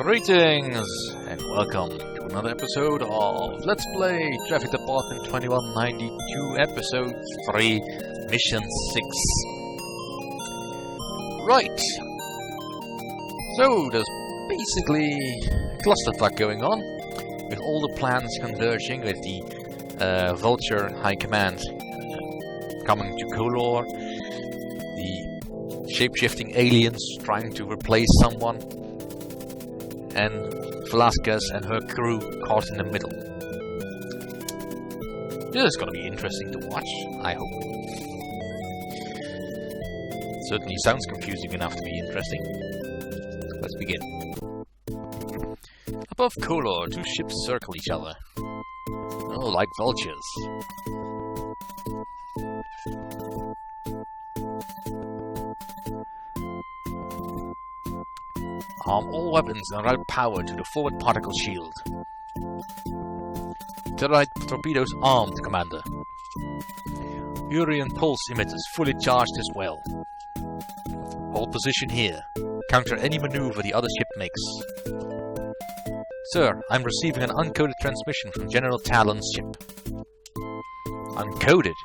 Greetings and welcome to another episode of Let's Play Traffic Department 2192 Episode 3 Mission 6. Right, so there's basically a clusterfuck going on with all the plans converging with the Vulture High Command coming to Color, the shape-shifting aliens trying to replace someone, and Velasquez and her crew caught in the middle. This is gonna be interesting to watch, I hope. Certainly sounds confusing enough to be interesting. Let's begin. Above Color, two ships circle each other. Oh, like vultures. Arm all weapons and route power to the forward particle shield. Terrorite torpedoes armed, Commander. Urian pulse emitters fully charged as well. Hold position here. Counter any maneuver the other ship makes. Sir, I'm receiving an uncoded transmission from General Talon's ship. Uncoded?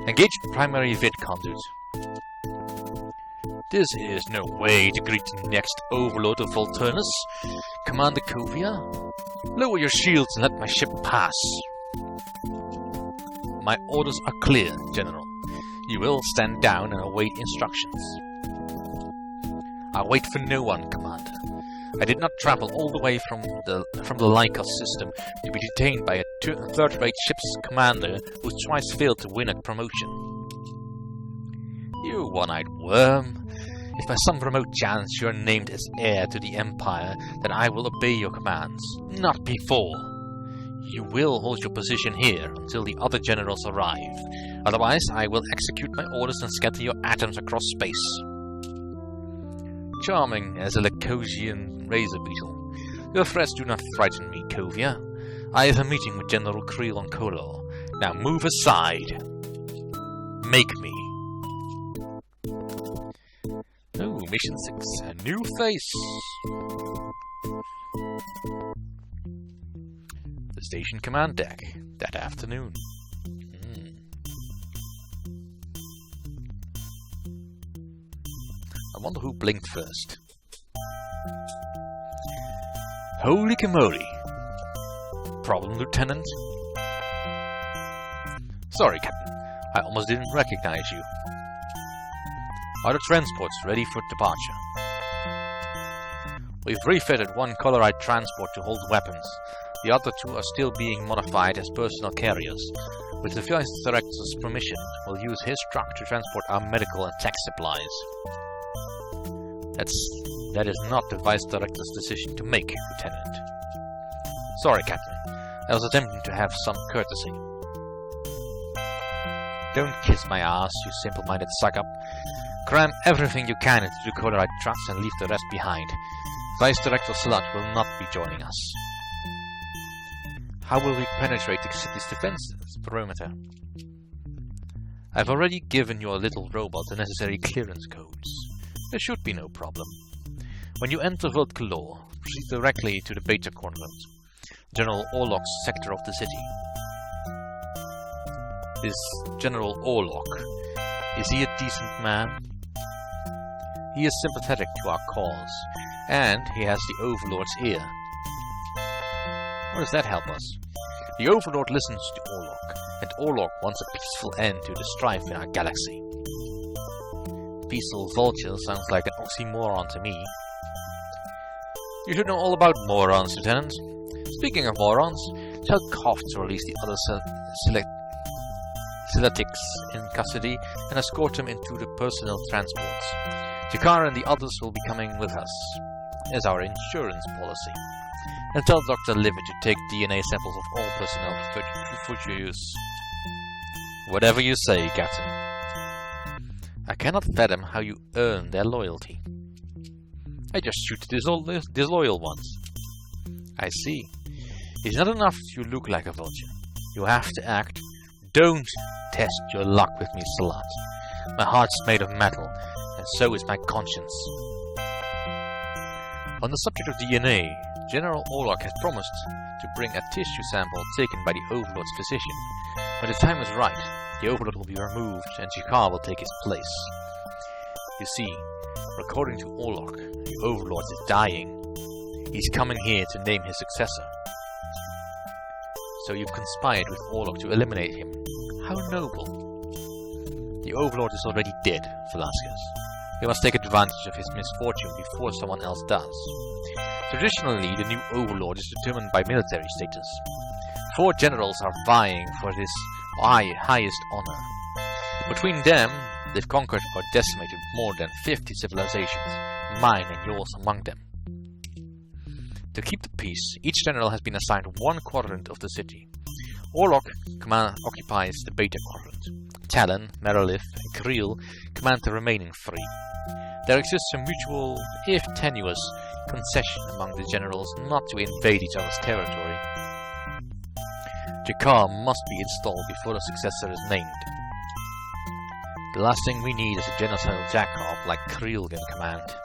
Engage primary vid conduit. This is no way to greet the next overlord of Vulthaven, Commander Kovia. Lower your shields and let my ship pass. My orders are clear, General. You will stand down and await instructions. I wait for no one, Commander. I did not travel all the way from the Lycos system to be detained by a third-rate ship's commander who twice failed to win a promotion. You one-eyed worm. If by some remote chance you are named as heir to the Empire, then I will obey your commands. Not before. You will hold your position here until the other generals arrive. Otherwise, I will execute my orders and scatter your atoms across space. Charming as a Lacosian razor beetle. Your threats do not frighten me, Kovia. I have a meeting with General Creel on Color. Now move aside. Make me. Oh, Mission 6, a new face! The station command deck, that afternoon. I wonder who blinked first. Holy Kamori! Problem, Lieutenant? Sorry, Captain. I almost didn't recognize you. Are the transports ready for departure? We've refitted one Colorite transport to hold weapons. The other two are still being modified as personal carriers. With the Vice Director's permission, we'll use his truck to transport our medical and tech supplies. That is not the Vice Director's decision to make, Lieutenant. Sorry, Captain. I was attempting to have some courtesy. Don't kiss my ass, you simple-minded suck-up. Cram everything you can into the Colorite trucks and leave the rest behind. Vice Director Slut will not be joining us. How will we penetrate the city's defense perimeter? I've already given your little robot the necessary clearance codes. There should be no problem. When you enter Vulthaven, proceed directly to the Beta Quadrant, General Orlok's sector of the city. This General Orlok, is he a decent man? He is sympathetic to our cause, and he has the Overlord's ear. How does that help us? The Overlord listens to Orlok, and Orlok wants a peaceful end to the strife in our galaxy. Peaceful vulture sounds like an oxymoron to me. You should know all about morons, Lieutenant. Speaking of morons, tell Koff to release the other Celetics in custody and escort them into the personnel transports. Jakar and the others will be coming with us, as our insurance policy. And tell Dr. Livet to take DNA samples of all personnel for future use. Whatever you say, Captain. I cannot fathom how you earn their loyalty. I just shoot the disloyal ones. I see. It's not enough you look like a vulture. You have to act. Don't test your luck with me, Salat. My heart's made of metal, and so is my conscience. On the subject of DNA, General Orlok has promised to bring a tissue sample taken by the Overlord's physician. When the time is right, the Overlord will be removed and Jakar will take his place. You see, according to Orlok, the Overlord is dying. He's coming here to name his successor. So you've conspired with Orlok to eliminate him. How noble. The Overlord is already dead, Velasquez. You must take advantage of his misfortune before someone else does. Traditionally, the new Overlord is determined by military status. 4 generals are vying for this highest honor. Between them, they've conquered or decimated more than 50 civilizations, mine and yours among them. To keep the peace, each general has been assigned 1 quadrant of the city. Orlok occupies the Beta quadrant. Talon, Merilith, and Creel command the remaining 3. There exists a mutual, if tenuous, concession among the generals not to invade each other's territory. Jakar must be installed before the successor is named. The last thing we need is a genocidal jackoff like Creel can command.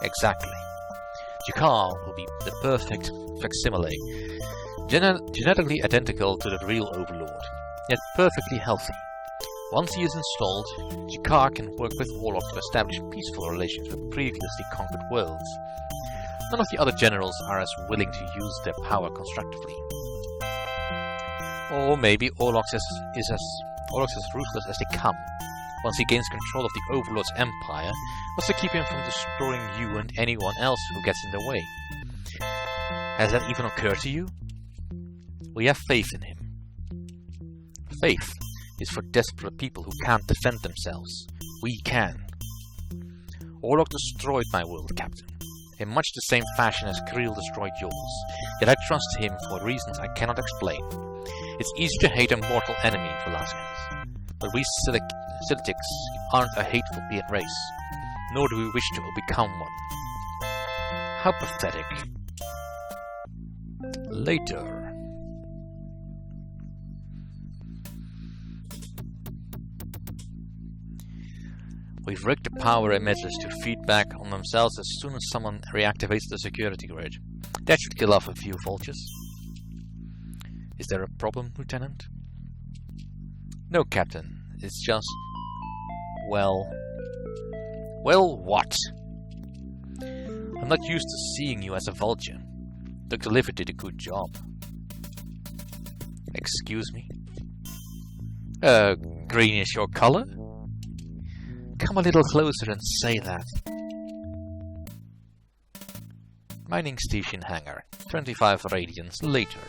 Exactly. Jakar will be the perfect facsimile, genetically identical to the real Overlord, yet perfectly healthy. Once he is installed, Jakar can work with Orlok to establish peaceful relations with previously conquered worlds. None of the other generals are as willing to use their power constructively. Or maybe Orlok is as ruthless as they come. Once he gains control of the Overlord's empire, what's to keep him from destroying you and anyone else who gets in the way? Has that even occurred to you? We have faith in him. Faith is for desperate people who can't defend themselves. We can. Orlok destroyed my world, Captain, in much the same fashion as Creel destroyed yours. Yet I trust him for reasons I cannot explain. It's easy to hate a mortal enemy, Velasquez, but we Silitics aren't a hateful race, nor do we wish to become one. How pathetic. Later. We've rigged the power emitters to feed back on themselves as soon as someone reactivates the security grid. That should kill off a few vultures. Is there a problem, Lieutenant? No, Captain. It's just... Well, what? I'm not used to seeing you as a vulture. Dr. Liver did a good job. Excuse me? Green is your color? Come a little closer and say that. Mining station hangar. 25 radians later.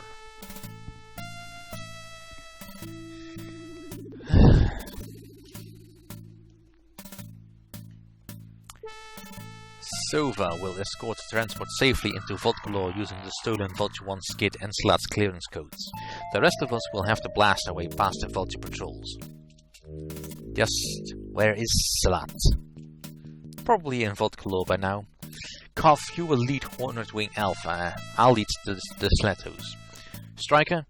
Sova will escort the transport safely into Vulthaven using the stolen Vulture 1 skid and Slat's clearance codes. The rest of us will have to blast our way past the Vulture patrols. Just where is Slat? Probably in Vulthaven by now. Koff, you will lead Hornet Wing Alpha. I'll lead the Slatos. Striker,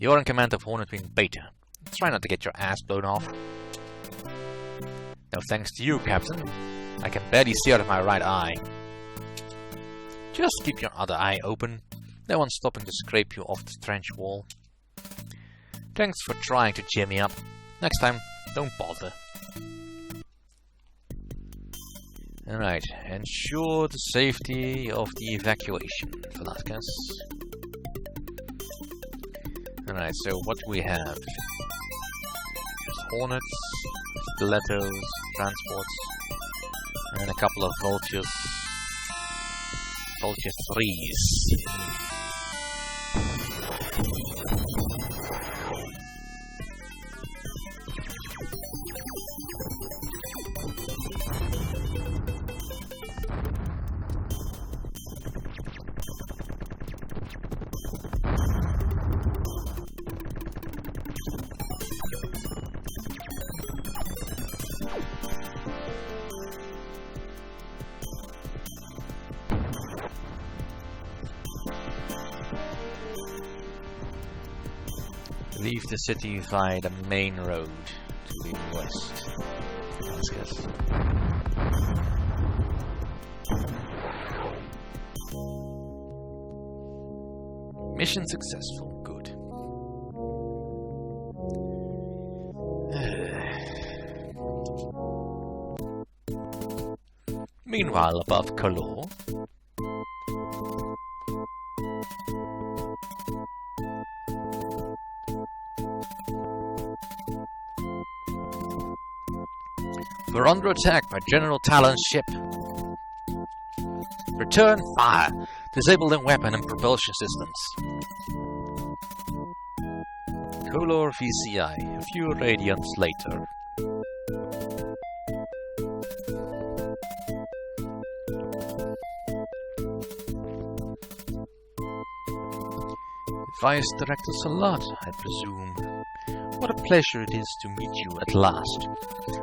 you're in command of Hornet Wing Beta. Try not to get your ass blown off. No thanks to you, Captain. I can barely see out of my right eye. Just keep your other eye open. No one's stopping to scrape you off the trench wall. Thanks for trying to cheer me up. Next time, don't bother. Alright, ensure the safety of the evacuation, Velasquez. Alright, so what do we have? There's Hornets, Stilettos, Transports, and a couple of Vultures. Vulture 3s. Leave the city via the main road to the west. Let's guess. Mission successful. Good. Meanwhile, above Color, we're under attack by General Talon's ship. Return fire. Disable the weapon and propulsion systems. Color VCI. A few radians later. Vice Director Salat, I presume. What a pleasure it is to meet you at last.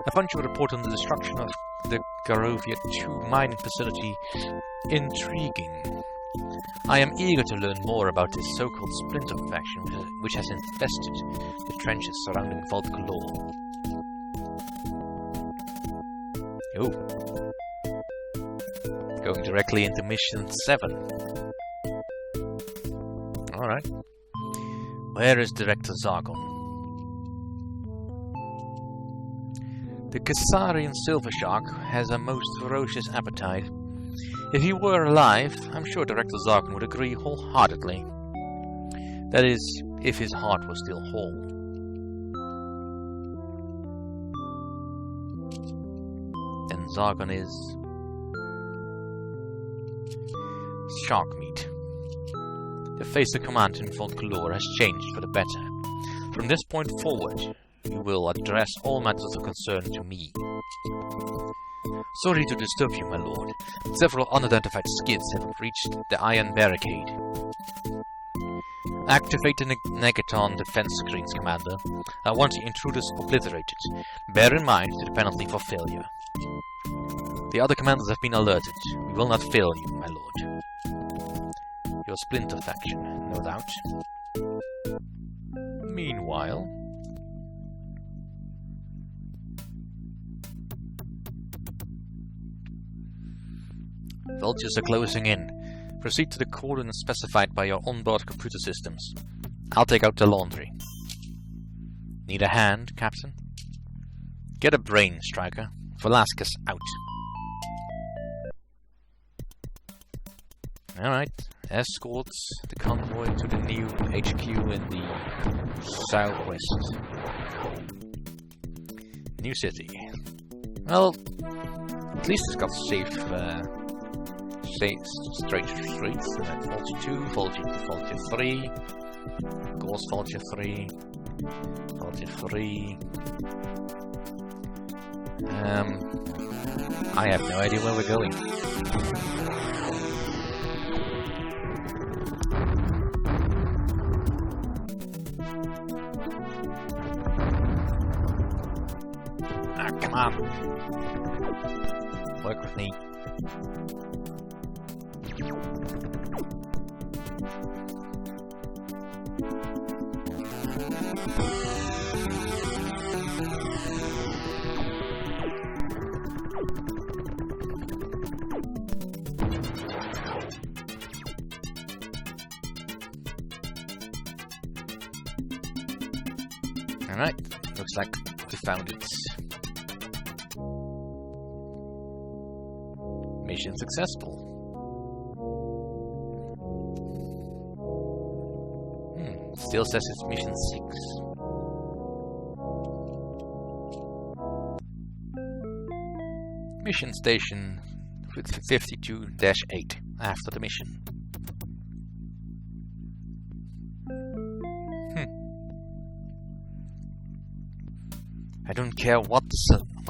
I found your report on the destruction of the Garovia 2 mining facility intriguing. I am eager to learn more about this so-called Splinter faction which has infested the trenches surrounding Vulthaven. Oh. Going directly into Mission 7. Alright. Where is Director Zargon? The Caesarian silver shark has a most ferocious appetite. If he were alive, I'm sure Director Zargon would agree wholeheartedly. That is, if his heart was still whole. And Zargon is shark meat. The face of command in Vulthaven has changed for the better. From this point forward, you will address all matters of concern to me. Sorry to disturb you, my lord. Several unidentified skids have reached the iron barricade. Activate the Negaton defense screens, Commander. I want the intruders obliterated. Bear in mind the penalty for failure. The other commanders have been alerted. We will not fail you, my lord. Your Splinter faction, no doubt. Meanwhile... Vultures are closing in. Proceed to the coordinates specified by your onboard computer systems. I'll take out the laundry. Need a hand, Captain? Get a brain, Striker. Velasquez out. Alright. Escorts the convoy to the new HQ in the southwest. New city. Well, at least it's got safe, straight streets. 42, 43, of course 43, 43. I have no idea where we're going. Come on. Work with me. Alright, looks like we found it. Mission successful. Still says it's mission 6. Mission station 52-8 after the mission. I don't care what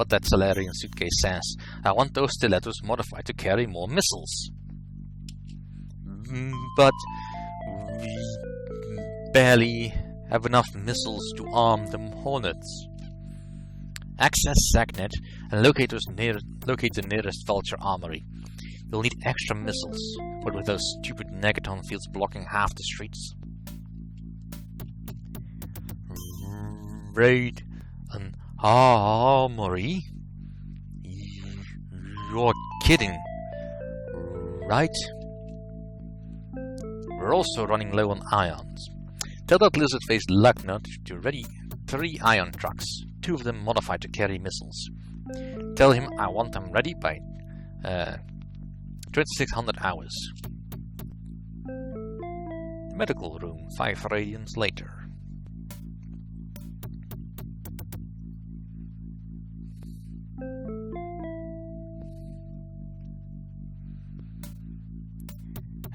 that Solarian suitcase says. I want those stilettos modified to carry more missiles. But we barely have enough missiles to arm them Hornets. Access SACnet and locate the nearest Vulture armory. You'll need extra missiles, but with those stupid Negaton fields blocking half the streets. Raid an armory? You're kidding, right? We're also running low on ions. Tell that lizard-faced lugnut to ready 3 ion trucks, 2 of them modified to carry missiles. Tell him I want them ready by 2600 hours. Medical room, 5 radians later.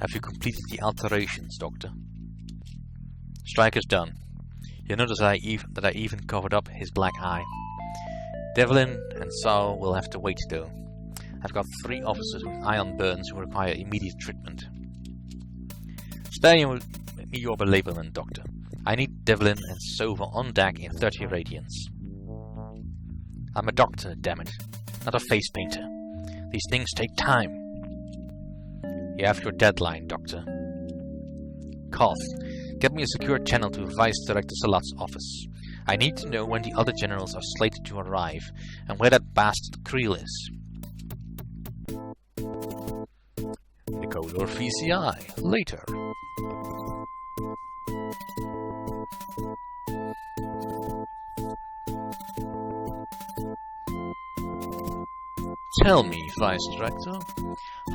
Have you completed the alterations, Doctor? Strike is done. You notice that I even covered up his black eye. Devlin and Saul will have to wait though. I've got 3 officers with ion burns who require immediate treatment. Stay with your belablement, Doctor. I need Devlin and Sova on deck in 30 radians. I'm a doctor, damn it, not a face painter. These things take time. You have your deadline, Doctor. Koth, get me a secure channel to Vice Director Salat's office. I need to know when the other generals are slated to arrive, and where that bastard Creel is. Decoder VCI, later. Tell me, Vice Director,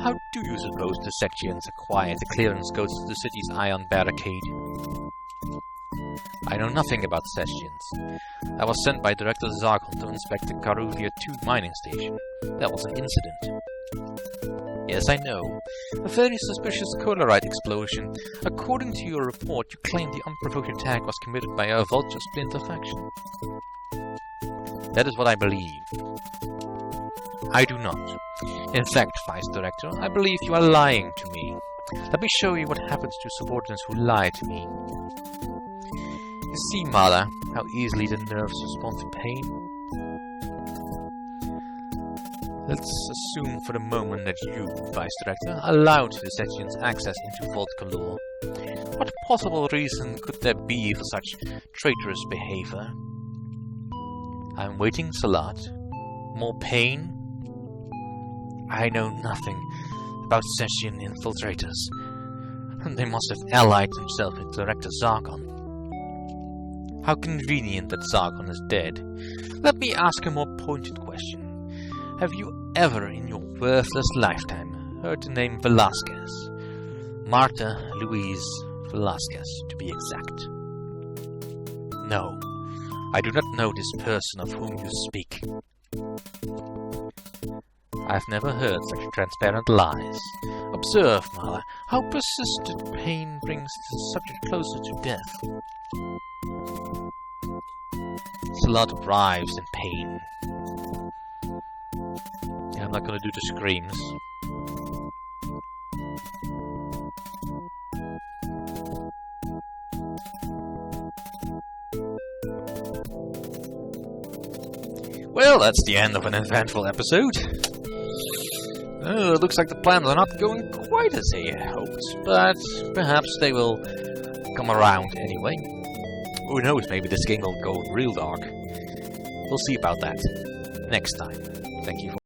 how do you suppose the Sechians acquired the clearance codes to the city's ion barricade? I know nothing about Sechians. I was sent by Director Zarkon to inspect the Karuvia 2 mining station. That was an incident. Yes, I know. A very suspicious colorite explosion. According to your report, you claim the unprovoked attack was committed by a Vulture Splinter faction. That is what I believe. I do not. In fact, Vice Director, I believe you are lying to me. Let me show you what happens to subordinates who lie to me. You see, Marta, how easily the nerves respond to pain? Let's assume for the moment that you, Vice Director, allowed the Sechians access into Vault Galore. What possible reason could there be for such traitorous behavior? I'm waiting, Salat. More pain? I know nothing about Sechian infiltrators. They must have allied themselves with Director Zarkon. How convenient that Zarkon is dead. Let me ask a more pointed question. Have you ever in your worthless lifetime heard the name Velasquez? Marta Louise Velasquez, to be exact. No, I do not know this person of whom you speak. I've never heard such transparent lies. Observe, Marta, how persistent pain brings the subject closer to death. Salat writhes in pain. Yeah, I'm not gonna do the screams. Well, that's the end of an eventful episode. It looks like the plans are not going quite as he hoped, but perhaps they will come around anyway. Who knows, maybe this game will go real dark. We'll see about that next time. Thank you for